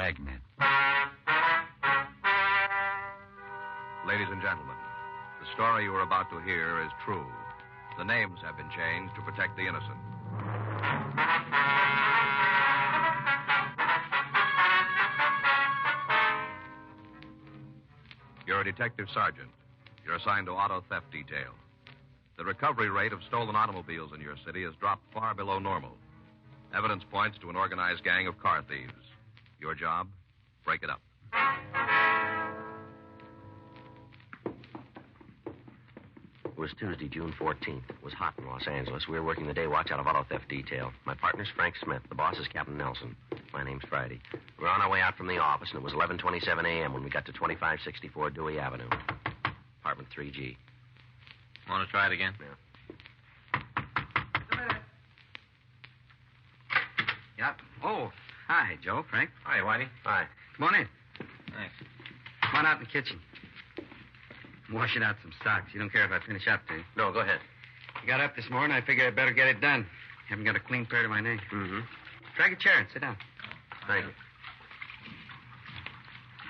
Dragnet. Ladies and gentlemen, the story you are about to hear is true. The names have been changed to protect the innocent. You're a detective sergeant. You're assigned to auto theft detail. The recovery rate of stolen automobiles in your city has dropped far below normal. Evidence points to an organized gang of car thieves. Your job? Break it up. It was Tuesday, June 14th. It was hot in Los Angeles. We were working the day watch out of auto theft detail. My partner's Frank Smith. The boss is Captain Nelson. My name's Friday. We were on our way out from the office, and it was 11:27 a.m. when we got to 2564 Dewey Avenue. Apartment 3G. Want to try it again? Yeah. Yep. Oh, hi, Joe, Frank. Hi, Whitey. Hi. Come on in. Thanks. Come on out in the kitchen. I'm washing out some socks. You don't care if I finish up, do you? No, go ahead. I got up this morning. I figured I'd better get it done. Haven't got a clean pair to my name. Mm-hmm. Drag a chair and sit down. Thank you.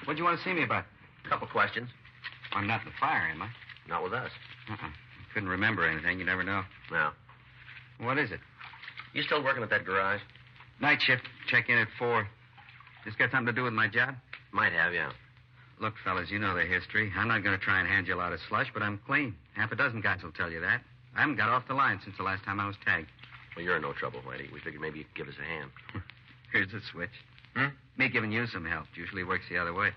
What'd you want to see me about? Couple questions. I'm not in the fire, am I? Not with us. I couldn't remember anything. You never know. No. What is it? You still working at that garage? Night shift. Check in at 4. This got something to do with my job? Might have, yeah. Look, fellas, you know the history. I'm not going to try and hand you a lot of slush, but I'm clean. Half a dozen guys will tell you that. I haven't got off the line since the last time I was tagged. Well, you're in no trouble, Whitey. We figured maybe you could give us a hand. Here's the switch. Hmm? Me giving you some help. Usually works the other way.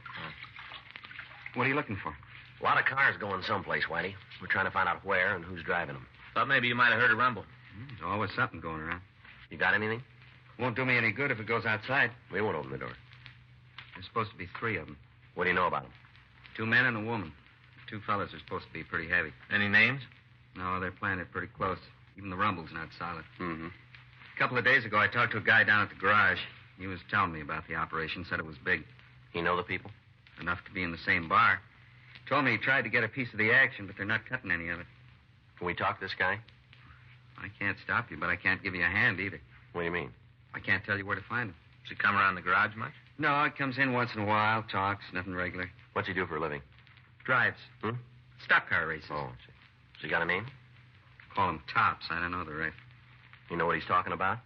What are you looking for? A lot of cars going someplace, Whitey. We're trying to find out where and who's driving them. Thought maybe you might have heard a rumble. There's always something going around. You got anything? Won't do me any good if it goes outside. We won't open the door. There's supposed to be 3 of them. What do you know about them? 2 men and a woman. The 2 fellas are supposed to be pretty heavy. Any names? No, they're playing it pretty close. Even the rumble's not solid. Mm-hmm. A couple of days ago, I talked to a guy down at the garage. He was telling me about the operation, said it was big. You know the people? Enough to be in the same bar. Told me he tried to get a piece of the action, but they're not cutting any of it. Can we talk to this guy? I can't stop you, but I can't give you a hand either. What do you mean? I can't tell you where to find him. Does he come around the garage much? No, he comes in once in a while, talks, nothing regular. What's he do for a living? Drives. Hmm? Stock car races. Oh, I see. Has he got a name? Call him Tops. I don't know the rest. You know what he's talking about?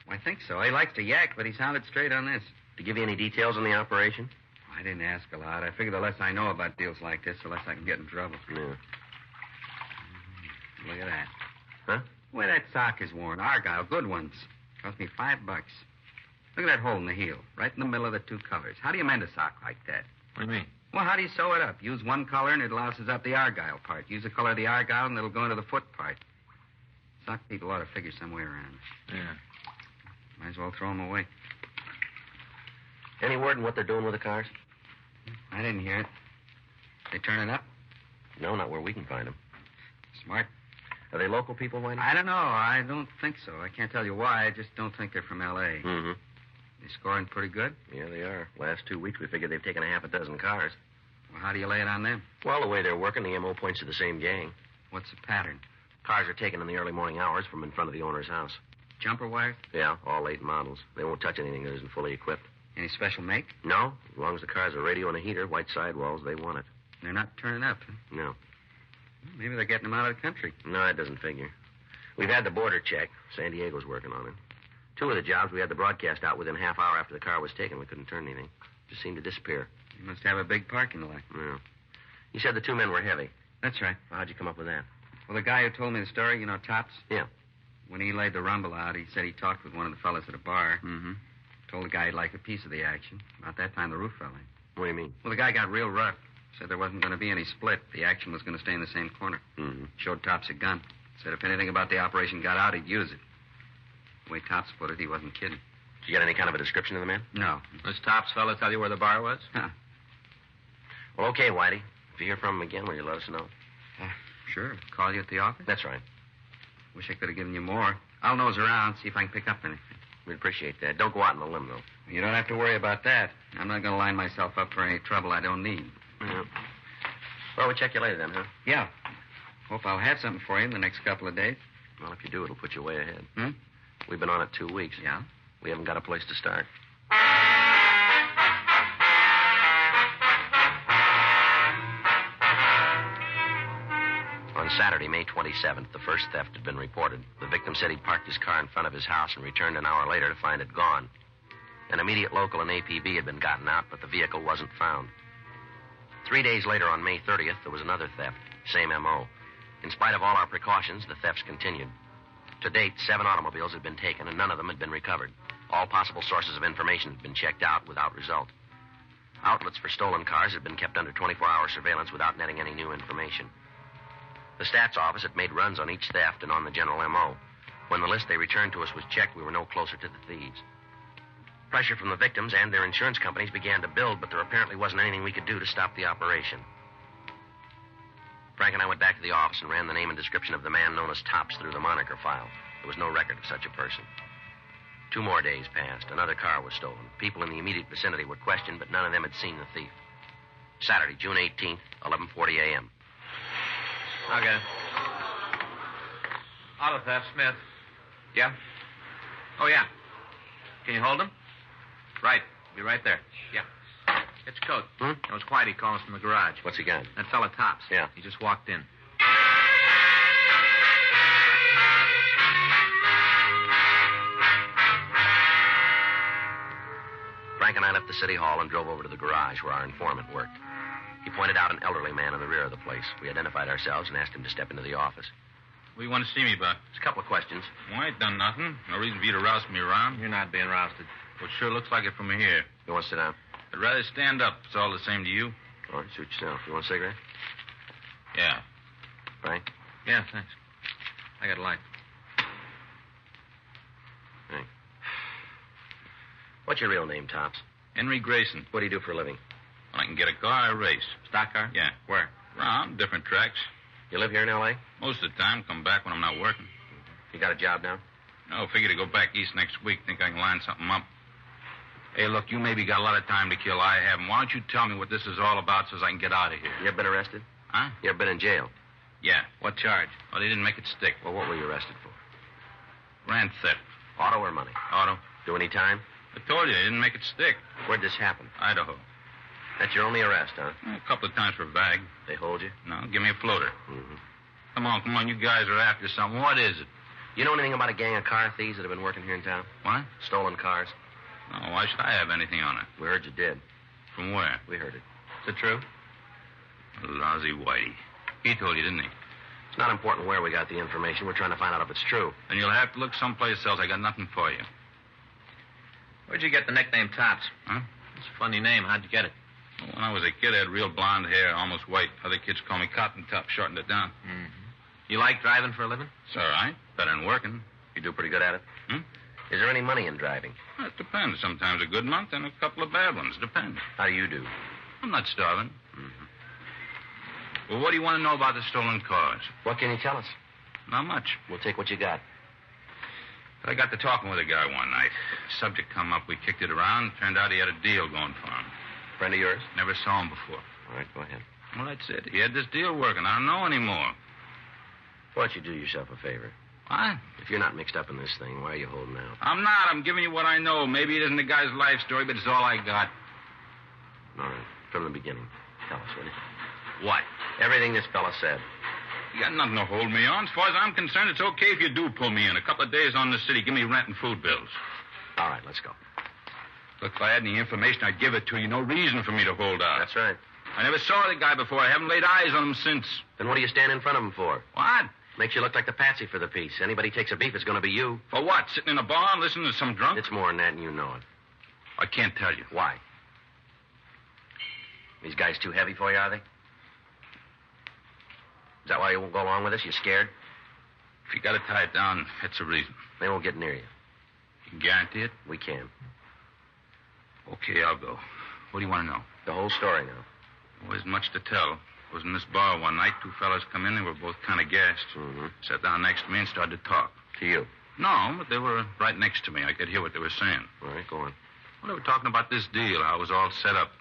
I think so. He likes to yak, but he sounded straight on this. To give you any details on the operation? I didn't ask a lot. I figure the less I know about deals like this, the less I can get in trouble. Yeah. Look at that. Huh? The way that sock is worn. Argyle, good ones. Cost me $5. Look at that hole in the heel, right in the middle of the 2 colors. How do you mend a sock like that? What do you mean? Well, how do you sew it up? Use one color and it louses up the Argyle part. Use the color of the Argyle and it'll go into the foot part. Sock people ought to figure some way around it. Yeah. Might as well throw them away. Any word on what they're doing with the cars? I didn't hear it. They turning up? No, not where we can find them. Smart. Are they local people, Whitey? I don't know. I don't think so. I can't tell you why. I just don't think they're from L.A. Mm-hmm. They scoring pretty good? Yeah, they are. Last 2 weeks, we figured they've taken a half a dozen cars. Well, how do you lay it on them? Well, the way they're working, the M.O. points to the same gang. What's the pattern? Cars are taken in the early morning hours from in front of the owner's house. Jumper wires? Yeah, all late models. They won't touch anything that isn't fully equipped. Any special make? No, as long as the car's a radio and a heater, white sidewalls, they want it. They're not turning up, huh? No. Well, maybe they're getting them out of the country. No, it doesn't figure. We've had the border checked. San Diego's working on it. 2 of the jobs, we had the broadcast out within a half hour after the car was taken. We couldn't turn anything. Just seemed to disappear. You must have a big parking lot. Yeah. You said the 2 men were heavy. That's right. Well, how'd you come up with that? Well, the guy who told me the story, you know, Tops? Yeah. When he laid the rumble out, he said he talked with one of the fellas at a bar. Mm-hmm. Told the guy he'd like a piece of the action. About that time, the roof fell in. What do you mean? Well, the guy got real rough. Said there wasn't going to be any split. The action was going to stay in the same corner. Mm-hmm. Showed Tops a gun. Said if anything about the operation got out, he'd use it. The way Tops put it, he wasn't kidding. Did you get any kind of a description of the man? No. This Tops fella tell you where the bar was? Huh. Well, okay, Whitey. If you hear from him again, will you let us know? Sure. Call you at the office? That's right. Wish I could have given you more. I'll nose around, see if I can pick up anything. We'd appreciate that. Don't go out on a limb, though. You don't have to worry about that. I'm not going to line myself up for any trouble I don't need. Yeah. Well, we'll check you later then, huh? Yeah. Hope I'll have something for you in the next couple of days. Well, if you do, it'll put you way ahead. Hmm? We've been on it 2 weeks. Yeah? We haven't got a place to start. Saturday, May 27th, the first theft had been reported. The victim said he'd parked his car in front of his house and returned an hour later to find it gone. An immediate local and APB had been gotten out, but the vehicle wasn't found. 3 days later, on May 30th, there was another theft. Same M.O. In spite of all our precautions, the thefts continued. To date, 7 automobiles had been taken, and none of them had been recovered. All possible sources of information had been checked out without result. Outlets for stolen cars had been kept under 24-hour surveillance without netting any new information. The stats office had made runs on each theft and on the general M.O. When the list they returned to us was checked, we were no closer to the thieves. Pressure from the victims and their insurance companies began to build, but there apparently wasn't anything we could do to stop the operation. Frank and I went back to the office and ran the name and description of the man known as Tops through the moniker file. There was no record of such a person. 2 more days passed. Another car was stolen. People in the immediate vicinity were questioned, but none of them had seen the thief. Saturday, June 18th, 11:40 a.m. I'll get it. Auto theft, Smith. Yeah? Oh, yeah. Can you hold him? Right. Be right there. Yeah. It's Coat. It was Whitey calling us from the garage. What's he got? That fella Tops. Yeah. He just walked in. Frank and I left the city hall and drove over to the garage where our informant worked. He pointed out an elderly man in the rear of the place. We identified ourselves and asked him to step into the office. What do you want to see me about? Just a couple of questions. Well, I ain't done nothing. No reason for you to rouse me around. You're not being rousted. Well, it sure looks like it from here. You want to sit down? I'd rather stand up. It's all the same to you. All right, suit yourself. You want a cigarette? Yeah. Frank? Yeah, thanks. I got a light. Frank. What's your real name, Tops? Henry Grayson. What do you do for a living? When I can get a car, I race. Stock car? Yeah. Where? Around different tracks. You live here in L.A.? Most of the time, come back when I'm not working. You got a job now? No, figure to go back east next week. Think I can line something up. Hey, look, you maybe got a lot of time to kill. I haven't. Why don't you tell me what this is all about so I can get out of here? You ever been arrested? Huh? You ever been in jail? Yeah. What charge? Well, they didn't make it stick. Well, what were you arrested for? Grand theft. Auto or money? Auto. Do any time? I told you, they didn't make it stick. Where'd this happen? Idaho. That's your only arrest, huh? A couple of times for a bag. They hold you? No, give me a floater. Mm-hmm. Come on, you guys are after something. What is it? You know anything about a gang of car thieves that have been working here in town? What? Stolen cars? No, why should I have anything on it? We heard you did. From where? We heard it. Is it true? Lousy Whitey. He told you, didn't he? It's not important where we got the information. We're trying to find out if it's true. Then you'll have to look someplace else. I got nothing for you. Where'd you get the nickname Tops? Huh? It's a funny name. How'd you get it? Well, when I was a kid, I had real blonde hair, almost white. Other kids call me Cotton Top, shortened it down. Mm-hmm. You like driving for a living? It's all right. Better than working. You do pretty good at it? Hmm? Is there any money in driving? Well, it depends. Sometimes a good month and a couple of bad ones. Depends. How do you do? I'm not starving. Mm-hmm. Well, what do you want to know about the stolen cars? What can you tell us? Not much. We'll take what you got. I got to talking with a guy one night. The subject come up. We kicked it around. Turned out he had a deal going for him. Friend of yours? Never saw him before. All right, go ahead. Well, that's it. He had this deal working. I don't know anymore. Why don't you do yourself a favor? What? If you're not mixed up in this thing, why are you holding out? I'm not. I'm giving you what I know. Maybe it isn't the guy's life story, but it's all I got. All right, from the beginning. Tell us, will you? What? Everything this fella said. You got nothing to hold me on. As far as I'm concerned, it's okay if you do pull me in. A couple of days on the city. Give me rent and food bills. All right, let's go. Look, if I had any information, I'd give it to you. No reason for me to hold out. That's right. I never saw the guy before. I haven't laid eyes on him since. Then what do you stand in front of him for? What? Makes you look like the patsy for the piece. Anybody takes a beef, it's going to be you. For what? Sitting in a bar and listening to some drunk? It's more than that, and you know it. I can't tell you. Why? These guys too heavy for you, are they? Is that why you won't go along with us? You scared? If you got to tie it down, that's a reason. They won't get near you. You can guarantee it? We can. Okay, I'll go. What do you want to know? The whole story now. There isn't much to tell. I was in this bar one night. 2 fellas come in. They were both kind of gassed. Mm-hmm. Sat down next to me and started to talk. To you? No, but they were right next to me. I could hear what they were saying. All right, go on. Well, they were talking about this deal, how it was all set up.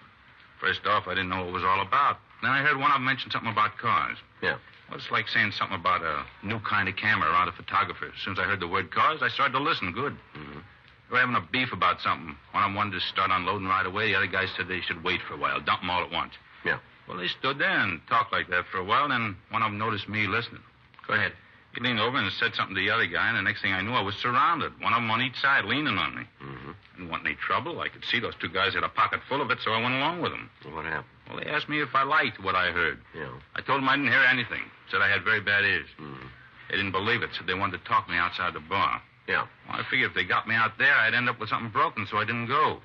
First off, I didn't know what it was all about. Then I heard one of them mention something about cars. Yeah. Well, it's like saying something about a new kind of camera around a photographer. As soon as I heard the word cars, I started to listen. Good. Mm-hmm. They were having a beef about something. One of them wanted to start unloading right away. The other guy said they should wait for a while, dump them all at once. Yeah. Well, they stood there and talked like that for a while, then one of them noticed me listening. Go ahead. He leaned over and said something to the other guy, and the next thing I knew, I was surrounded. One of them on each side leaning on me. Mm-hmm. Didn't want any trouble. I could see those two guys had a pocket full of it, so I went along with them. Well, what happened? Well, they asked me if I liked what I heard. Yeah. I told them I didn't hear anything. Said I had very bad ears. Mm-hmm. They didn't believe it, said they wanted to talk me outside the bar. Yeah. Well, I figured if they got me out there, I'd end up with something broken, so I didn't go.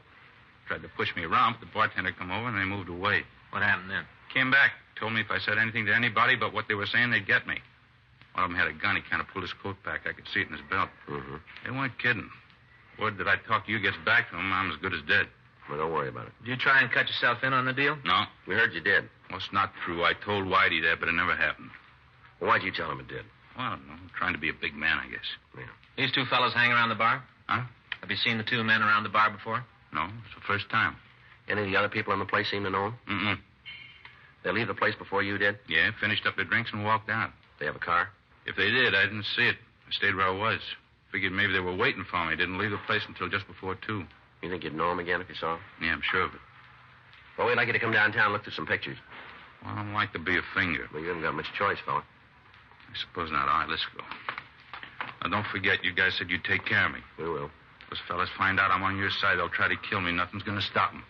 Tried to push me around, but the bartender come over, and they moved away. What happened then? Came back, told me if I said anything to anybody but what they were saying, they'd get me. One of them had a gun. He kind of pulled his coat back. I could see it in his belt. Mm-hmm. They weren't kidding. Word that I talk to you gets back to him, I'm as good as dead. Well, don't worry about it. Did you try and cut yourself in on the deal? No? We heard you did. Well, it's not true. I told Whitey that, but it never happened. Well, why'd you tell him it did? Well, I don't know. I'm trying to be a big man, I guess. Yeah. These two fellows hang around the bar? Huh? Have you seen the two men around the bar before? No, it's the first time. Any of the other people in the place seem to know him? Mm-mm. They leave the place before you did? Yeah, finished up their drinks and walked out. They have a car? If they did, I didn't see it. I stayed where I was. Figured maybe they were waiting for me. Didn't leave the place until just before 2. You think you'd know him again if you saw him? Yeah, I'm sure of it. Well, we'd like you to come downtown and look through some pictures. Well, I don't like to be a finger. Well, you haven't got much choice, fella. I suppose not. All right, let's go. Now, don't forget, you guys said you'd take care of me. We will. Those fellas find out I'm on your side, they'll try to kill me. Nothing's going to stop them.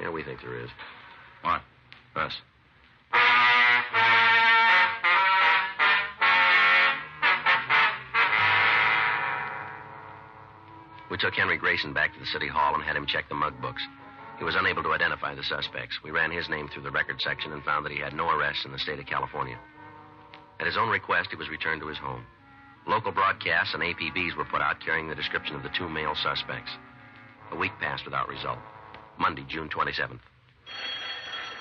Yeah, we think there is. What? Us. We took Henry Grayson back to the city hall and had him check the mug books. He was unable to identify the suspects. We ran his name through the record section and found that he had no arrests in the state of California. At his own request, he was returned to his home. Local broadcasts and APBs were put out carrying the description of the two male suspects. A week passed without result. Monday, June 27th.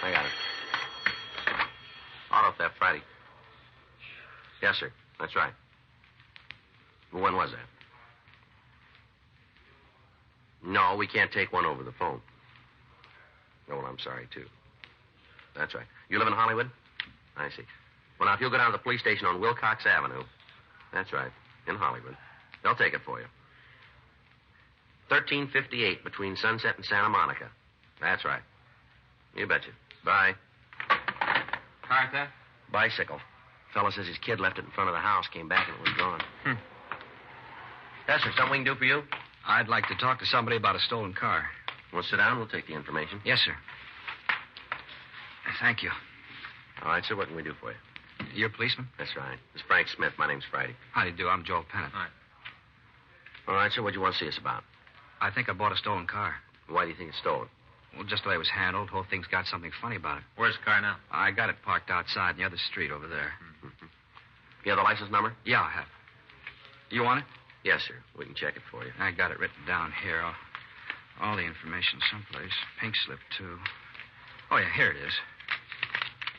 I got it. Auto theft Friday. Yes, sir. That's right. Well, when was that? No, we can't take one over the phone. Oh, well, I'm sorry, too. That's right. You live in Hollywood? I see. Well, now, if you'll go down to the police station on Wilcox Avenue. That's right. In Hollywood. They'll take it for you. 1358 between Sunset and Santa Monica. That's right. You betcha. Bye. Car theft? Bicycle. Fellow says his kid left it in front of the house, came back, and it was gone. Yes, sir. Something we can do for you? I'd like to talk to somebody about a stolen car. Well, sit down. We'll take the information. Yes, sir. Thank you. All right, sir. What can we do for you? You're a policeman? That's right. This is Frank Smith. My name's Friday. How do you do? I'm Joel Pennant. All right, sir. What do you want to see us about? I think I bought a stolen car. Why do you think it's stolen? Well, just the way it was handled. The whole thing's got something funny about it. Where's the car now? I got it parked outside in the other street over there. You have the license number? Yeah, I have. You want it? Yes, sir. We can check it for you. I got it written down here. All the information someplace. Pink slip, too. Oh, yeah, here it is.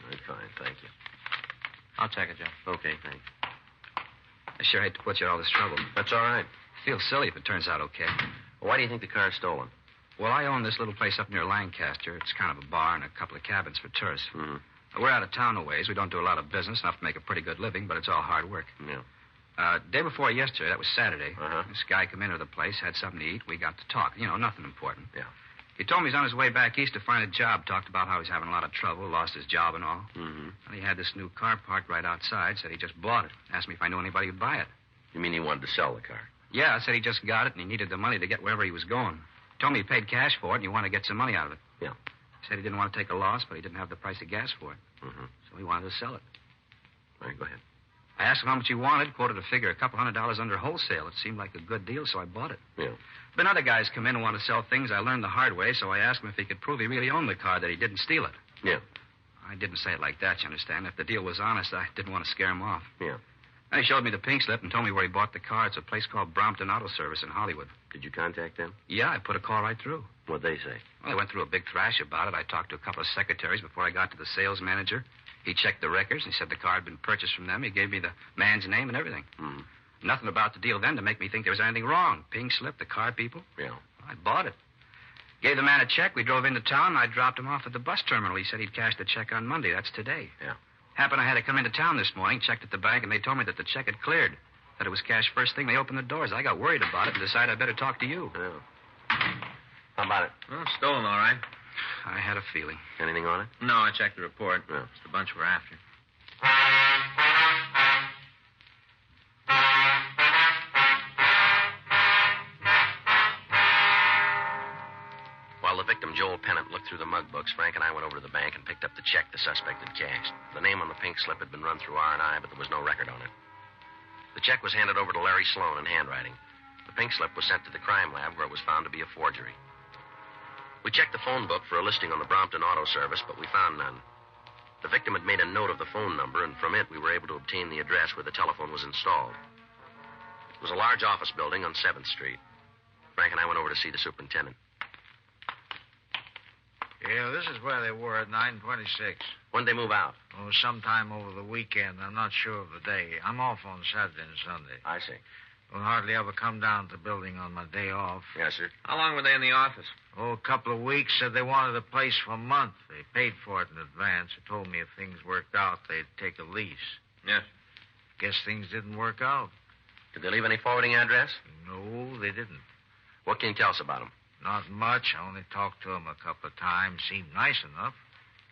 All right, fine. Thank you. I'll check it, Joe. Okay, thanks. I sure hate to put you in all this trouble. That's all right. Feel silly if it turns out okay. Well, why do you think the car's stolen? Well, I own this little place up near Lancaster. It's kind of a bar and a couple of cabins for tourists. Mm-hmm. We're out of town a ways. We don't do a lot of business, enough to make a pretty good living, but it's all hard work. Yeah. Day before yesterday, that was Saturday, Uh-huh. this guy come into the place, had something to eat. We got to talk. You know, nothing important. Yeah. He told me he's on his way back east to find a job. Talked about how he's having a lot of trouble, lost his job and all. Mm-hmm. And he had this new car parked right outside, said he just bought it. Asked me if I knew anybody who'd buy it. You mean he wanted to sell the car? Yeah, I said he just got it and he needed the money to get wherever he was going. Told me he paid cash for it and he wanted to get some money out of it. Yeah. Said he didn't want to take a loss, but he didn't have the price of gas for it. Mm-hmm. So he wanted to sell it. All right, go ahead. I asked him how much he wanted, quoted a figure, $200 under wholesale. It seemed like a good deal, so I bought it. Yeah. Been other guys come in and want to sell things. I learned the hard way, so I asked him if he could prove he really owned the car, that he didn't steal it. Yeah. I didn't say it like that, you understand. If the deal was honest, I didn't want to scare him off. Yeah. Then he showed me the pink slip and told me where he bought the car. It's a place called Brompton Auto Service in Hollywood. Did you contact them? Yeah, I put a call right through. What'd they say? Well, I went through a big thrash about it. I talked to a couple of secretaries before I got to the sales manager. He checked the records. He said the car had been purchased from them. He gave me the man's name and everything. Mm-hmm. Nothing about the deal then to make me think there was anything wrong. Pink slip, the car people. Yeah. I bought it. Gave the man a check. We drove into town. I dropped him off at the bus terminal. He said he'd cash the check on Monday. That's today. Yeah. Happened I had to come into town this morning, checked at the bank, and they told me that the check had cleared. That it was cash first thing they opened the doors. I got worried about it and decided I better talk to you. Yeah. How about it? Well, stolen, all right. I had a feeling. Anything on it? No, I checked the report. Yeah. It's the bunch we're after. While the victim, Joel Pennant, looked through the mug books, Frank and I went over to the bank and picked up the check the suspect had cashed. The name on the pink slip had been run through R&I, but there was no record on it. The check was handed over to Larry Sloan in handwriting. The pink slip was sent to the crime lab, where it was found to be a forgery. We checked the phone book for a listing on the Brompton Auto Service, but we found none. The victim had made a note of the phone number, and from it we were able to obtain the address where the telephone was installed. It was a large office building on 7th Street. Frank and I went over to see the superintendent. Yeah, this is where they were at 9:26. When'd they move out? Oh, sometime over the weekend. I'm not sure of the day. I'm off on Saturday and Sunday. I see. Will hardly ever come down to the building on my day off. Yes, sir. How long were they in the office? Oh, a couple of weeks. Said they wanted the place for a month. They paid for it in advance. They told me if things worked out, they'd take a lease. Yes. Guess things didn't work out. Did they leave any forwarding address? No, they didn't. What can you tell us about them? Not much. I only talked to them a couple of times. Seemed nice enough.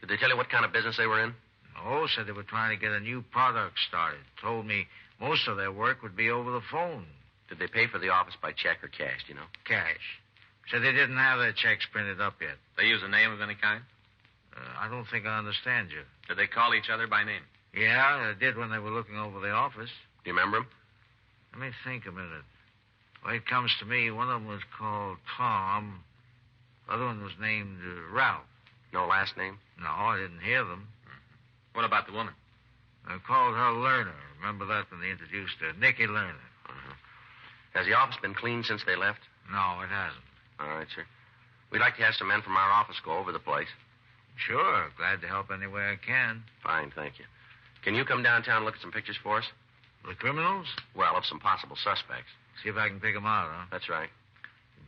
Did they tell you what kind of business they were in? No, said they were trying to get a new product started. Told me most of their work would be over the phone. Did they pay for the office by check or cash, do you know? Cash. Said they didn't have their checks printed up yet. They use a name of any kind? I don't think I understand you. Did they call each other by name? Yeah, they did when they were looking over the office. Do you remember them? Let me think a minute. Well, it comes to me, one of them was called Tom. The other one was named Ralph. No last name? No, I didn't hear them. What about the woman? I called her Lerner. Remember that when they introduced her? Nicky Lerner. Has the office been cleaned since they left? No, it hasn't. All right, sir. We'd like to have some men from our office go over the place. Sure. Glad to help any way I can. Fine, thank you. Can you come downtown and look at some pictures for us? The criminals? Well, of some possible suspects. See if I can pick them out, huh? That's right.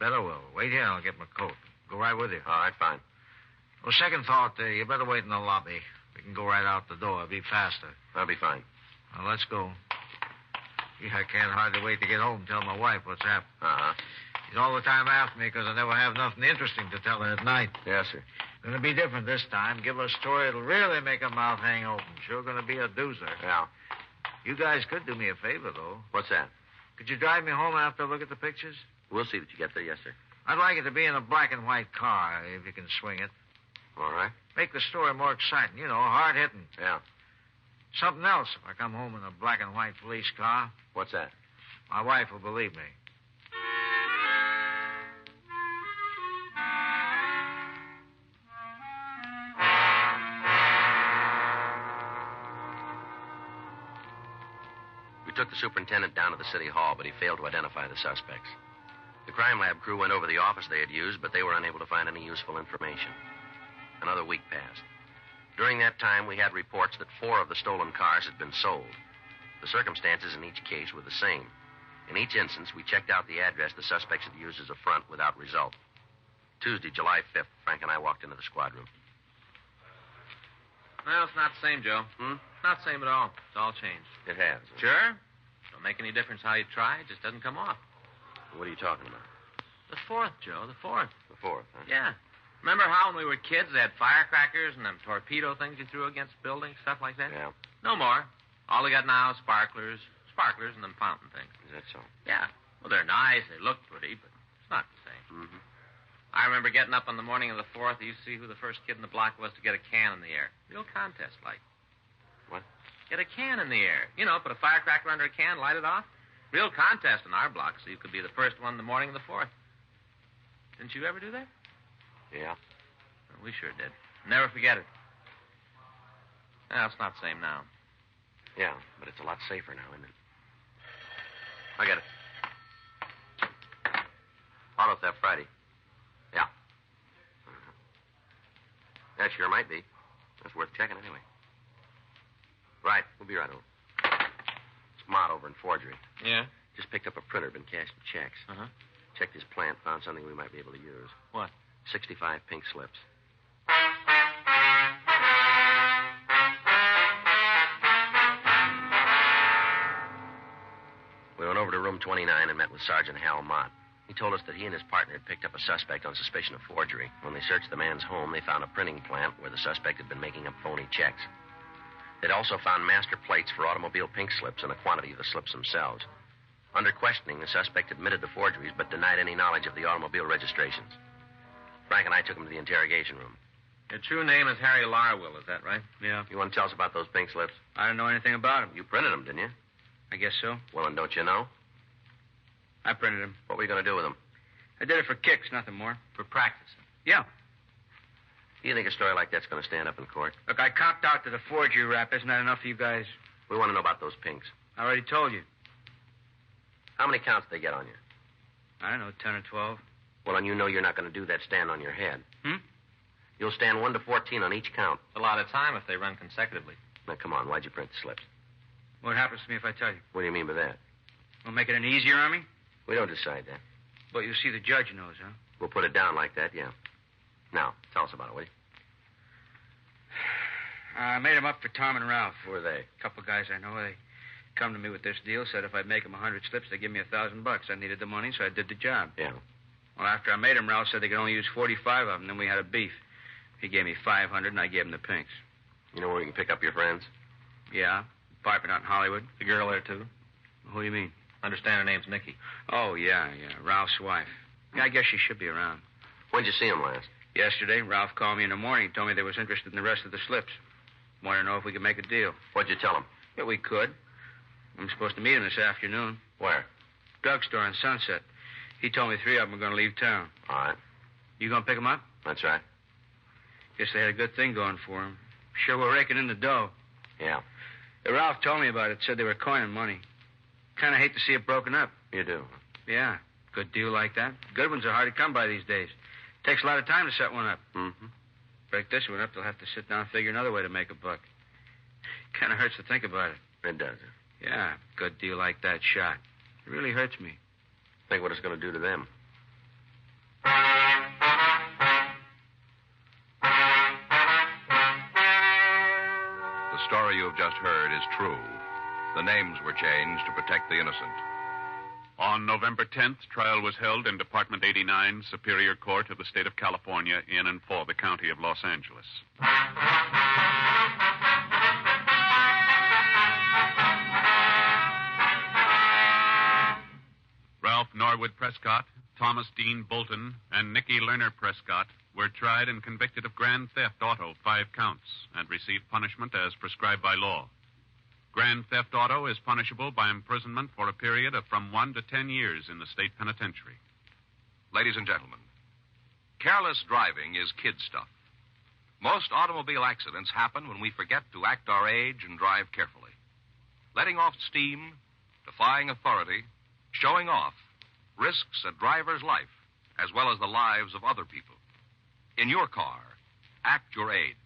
Better will. Wait here and I'll get my coat. Go right with you. All right, fine. Well, second thought, you better wait in the lobby. We can go right out the door. It'll be faster. That'll be fine. Now, let's go. Gee, I can't hardly wait to get home and tell my wife what's happened. Uh-huh. She's all the time after me because I never have nothing interesting to tell her at night. Yes, sir. Gonna be different this time. Give her a story that'll really make her mouth hang open. Sure gonna be a doozer. Yeah. You guys could do me a favor, though. What's that? Could you drive me home after I look at the pictures? We'll see that you get there, yes, sir. I'd like it to be in a black and white car, if you can swing it. All right. Make the story more exciting. You know, hard-hitting. Yeah. Something else if I come home in a black and white police car. What's that? My wife will believe me. We took the superintendent down to the city hall, but he failed to identify the suspects. The crime lab crew went over the office they had used, but they were unable to find any useful information. Another week passed. During that time, we had reports that 4 of the stolen cars had been sold. The circumstances in each case were the same. In each instance, we checked out the address the suspects had used as a front without result. Tuesday, July 5th, Frank and I walked into the squad room. Well, it's not the same, Joe. Not the same at all. It's all changed. It has. Sure? Don't make any difference how you try. It just doesn't come off. What are you talking about? The 4th, Joe. The 4th. The 4th, huh? Yeah. Remember how when we were kids they had firecrackers and them torpedo things you threw against buildings, stuff like that? Yeah. No more. All they got now is sparklers, and them fountain things. Is that so? Yeah. Well, they're nice. They look pretty, but it's not the same. Mm-hmm. I remember getting up on the morning of the 4th. You see who the first kid in the block was to get a can in the air. Real contest, like. What? Get a can in the air. You know, put a firecracker under a can, light it off. Real contest in our block, so you could be the first one in the morning of the 4th. Didn't you ever do that? Yeah. Well, we sure did. Never forget it. Well, it's not the same now. Yeah, but it's a lot safer now, isn't it? I got it. Auto theft Friday. Yeah. That sure might be. That's worth checking anyway. Right. We'll be right over. It's Mott over in forgery. Yeah? Just picked up a printer, been cashing checks. Uh-huh. Checked his plant, found something we might be able to use. What? 65 pink slips. We went over to room 29 and met with Sergeant Hal Mott. He told us that he and his partner had picked up a suspect on suspicion of forgery. When they searched the man's home, they found a printing plant where the suspect had been making up phony checks. They'd also found master plates for automobile pink slips and a quantity of the slips themselves. Under questioning, the suspect admitted the forgeries but denied any knowledge of the automobile registrations. Frank and I took him to the interrogation room. Your true name is Harry Larwill, is that right? Yeah. You want to tell us about those pink slips? I don't know anything about him. You printed them, didn't you? I guess so. Well, and don't you know? I printed him. What were you going to do with them? I did it for kicks, nothing more. For practicing. Yeah. Do you think a story like that's going to stand up in court? Look, I copped out to the forgery rap. Isn't that enough for you guys? We want to know about those pinks. I already told you. How many counts did they get on you? I don't know, 10 or 12. Well, and you know you're not going to do that stand on your head. You'll stand 1 to 14 on each count. It's a lot of time if they run consecutively. Now, come on. Why'd you print the slips? What happens to me if I tell you? What do you mean by that? We'll make it any easier on me? We don't decide that. But you see, the judge knows, huh? We'll put it down like that, yeah. Now, tell us about it, will you? I made them up for Tom and Ralph. Who are they? A couple guys I know. They come to me with this deal, said if I'd make them 100 slips, they'd give me $1,000. I needed the money, so I did the job. Yeah. Well, after I made them, Ralph said they could only use 45 of them. Then we had a beef. He gave me 500, and I gave him the pinks. You know where we can pick up your friends? Yeah. Apartment out in Hollywood. The girl there, too? Who do you mean? Understand her name's Nikki. Oh, yeah. Ralph's wife. Yeah, I guess she should be around. When'd you see him last? Yesterday, Ralph called me in the morning. Told me they was interested in the rest of the slips. Wanted to know if we could make a deal. What'd you tell him? Yeah, we could. I'm supposed to meet him this afternoon. Where? Drugstore on Sunset. He told me 3 of them were going to leave town. All right. You going to pick them up? That's right. Guess they had a good thing going for them. Sure were raking in the dough. Yeah. Ralph told me about it. Said they were coining money. Kind of hate to see it broken up. You do? Yeah. Good deal like that. Good ones are hard to come by these days. Takes a lot of time to set one up. Mm-hmm. Break this one up, they'll have to sit down and figure another way to make a buck. Kind of hurts to think about it. It does. Yeah, good deal like that shot. It really hurts me. Think what it's going to do to them. The story you have just heard is true. The names were changed to protect the innocent. On November 10th, trial was held in Department 89, Superior Court of the State of California, in and for the County of Los Angeles. Ralph Norwood Prescott, Thomas Dean Bolton, and Nicky Lerner Prescott were tried and convicted of grand theft auto, 5 counts, and received punishment as prescribed by law. Grand theft auto is punishable by imprisonment for a period of from 1 to 10 years in the state penitentiary. Ladies and gentlemen, careless driving is kid stuff. Most automobile accidents happen when we forget to act our age and drive carefully. Letting off steam, defying authority, showing off risks a driver's life as well as the lives of other people. In your car, act your age.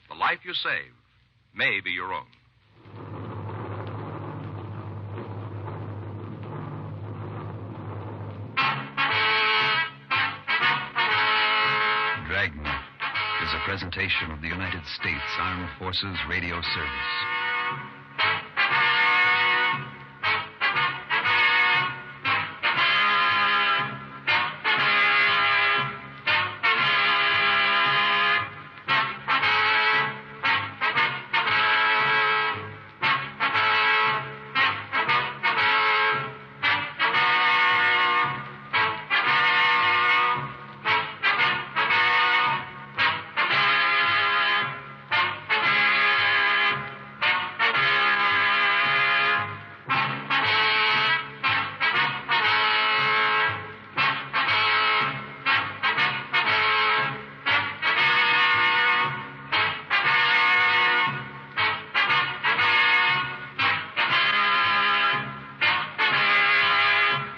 The life you save may be your own. Dragnet is a presentation of the United States Armed Forces Radio Service.